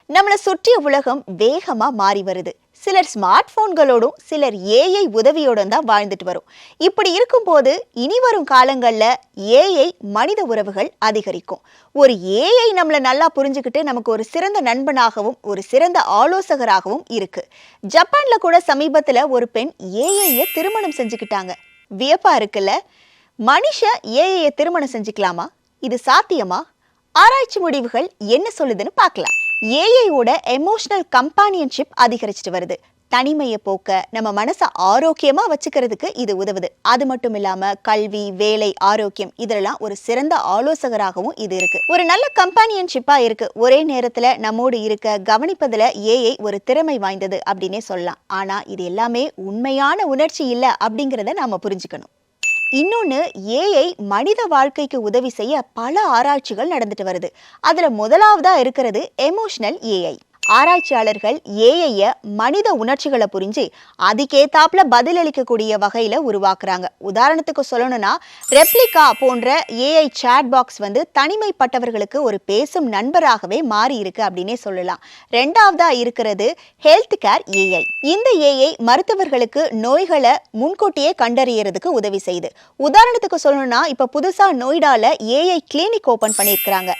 நம்மளை சுற்றிய உலகம் வேகமா மாறி வருது. சிலர் ஸ்மார்ட் போன்களோடும் சிலர் ஏஐ உதவியோடும் தான் வாழ்ந்துட்டு வரும். இப்படி இருக்கும்போது இனி வரும் காலங்கள்ல ஏஐ மனித உறவுகள் அதிகரிக்கும். ஒரு ஏஐ நம்மளை நல்லா புரிஞ்சுக்கிட்டு நமக்கு ஒரு சிறந்த நண்பனாகவும் ஒரு சிறந்த ஆலோசகராகவும் இருக்கு. ஜப்பான்ல கூட சமீபத்துல ஒரு பெண் ஏஐய திருமணம் செஞ்சுக்கிட்டாங்க. வியப்பா இருக்குல்ல? மனுஷன் ஏஐய திருமணம் செஞ்சுக்கலாமா? இது சாத்தியமா? ஆராய்ச்சி முடிவுகள் என்ன சொல்லுதுன்னு பார்க்கலாம். ஏஐயோட எமோஷனல் கம்பானியன்ஷிப் அதிகரிச்சுட்டு வருது. தனிமையை போக்க, நம்ம மனசை ஆரோக்கியமா வச்சுக்கிறதுக்கு இது உதவுது. அது மட்டும் இல்லாம கல்வி, வேலை, ஆரோக்கியம் இதெல்லாம் ஒரு சிறந்த ஆலோசகராகவும் இது இருக்கு. ஒரு நல்ல கம்பானியன்ஷிப்பா இருக்கு. ஒரே நேரத்துல நம்மோடு இருக்க கவனிப்பதுல ஏஐ ஒரு திறமை வாய்ந்தது அப்படின்னே சொல்லலாம். ஆனா இது எல்லாமே உண்மையான உணர்ச்சி இல்லை அப்படிங்கிறத நாம புரிஞ்சுக்கணும். இன்னொன்று, ஏஐ மனித வாழ்க்கைக்கு உதவி செய்ய பல ஆராய்ச்சிகள் நடந்துட்டு வருது. அதில் முதலாவதா இருக்கிறது எமோஷனல் ஏஐ. ஆராய்ச்சியாளர்கள் ஏஐய மனித உணர்ச்சிகளை புரிஞ்சு அதுக்கேத்தாப்புல பதிலளிக்கக்கூடிய வகையில் உருவாக்குறாங்க. உதாரணத்துக்கு சொல்லணும்னா, ரெப்ளிகா போன்ற ஏஐ சேட் பாக்ஸ் தனிமைப்பட்டவர்களுக்கு ஒரு பேசும் நண்பராகவே மாறி இருக்கு அப்படின்னே சொல்லலாம். ரெண்டாவதா இருக்கிறது ஹெல்த் கேர் ஏஐ. இந்த ஏஐ மருத்துவர்களுக்கு நோய்களை முன்கூட்டியே கண்டறியறதுக்கு உதவி செய்யுது. உதாரணத்துக்கு சொல்லணும்னா, இப்போ புதுசாக நோய்டால ஏஐ கிளினிக் ஓப்பன் பண்ணியிருக்கிறாங்க.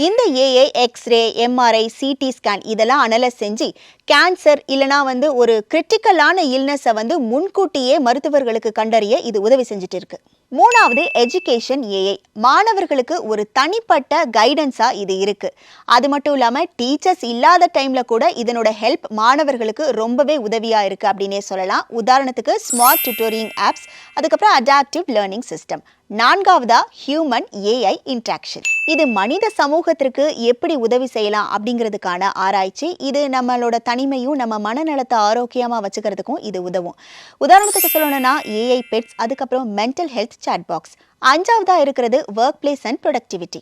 இந்த AI x-ray, MRI, CT scan இதெல்லாம் அனலைஸ் செஞ்சு கேன்சர் இல்லனா ஒரு கிரிட்டிக்கலான இல்னஸை முன்கூட்டியே மருத்துவர்களுக்கு கண்டறிய இது உதவி செஞ்சுட்டு இருக்கு. மூணாவது எஜுகேஷன் ஏஐ. மாணவர்களுக்கு ஒரு தனிப்பட்ட கைடன்ஸா இது இருக்கு. அது மட்டும் இல்லாமல் டீச்சர்ஸ் இல்லாத டைம்ல கூட இதனோட ஹெல்ப் மாணவர்களுக்கு ரொம்பவே உதவியா இருக்கு அப்படின்னே சொல்லலாம். உதாரணத்துக்கு ஸ்மார்ட் டியூட்டோரிங் ஆப்ஸ், அதுக்கப்புறம் அடாப்டிவ் லேர்னிங் சிஸ்டம். நான்காவதா ஹியூமன் ஏஐ இன்ட்ராக்ஷன். இது மனித சமூகத்திற்கு எப்படி உதவி செய்யலாம் அப்படிங்கிறதுக்கான ஆராய்ச்சி. இது நம்மளோட தனிமையும் நம்ம மனநலத்தை ஆரோக்கியமா வச்சுக்கிறதுக்கும் இது உதவும். உதாரணத்துக்கு சொல்லணும்னா ஏஐ பெட்ஸ், அதுக்கப்புறம் மென்டல் ஹெல்த் சாட் பாக்ஸ். அஞ்சாவதா இருக்கிறது work place and productivity.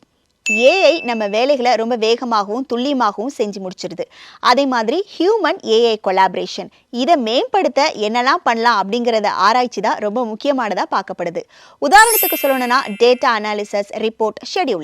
AI நம்ம வேலைகளை ரொம்ப வேகமாகவும் துல்லியமாகவும் செஞ்சு முடிச்சிருது. அதே மாதிரி ஹியூமன் ஏஐ கொலாபரேஷன், இதை மேம்படுத்த என்னெல்லாம் பண்ணலாம் அப்படிங்கிறத ஆராய்ச்சி தான் ரொம்ப முக்கியமானதாக பார்க்கப்படுது. உதாரணத்துக்கு சொல்லணும்னா டேட்டா அனாலிசிஸ், ரிப்போர்ட், ஷெடியூலிங்.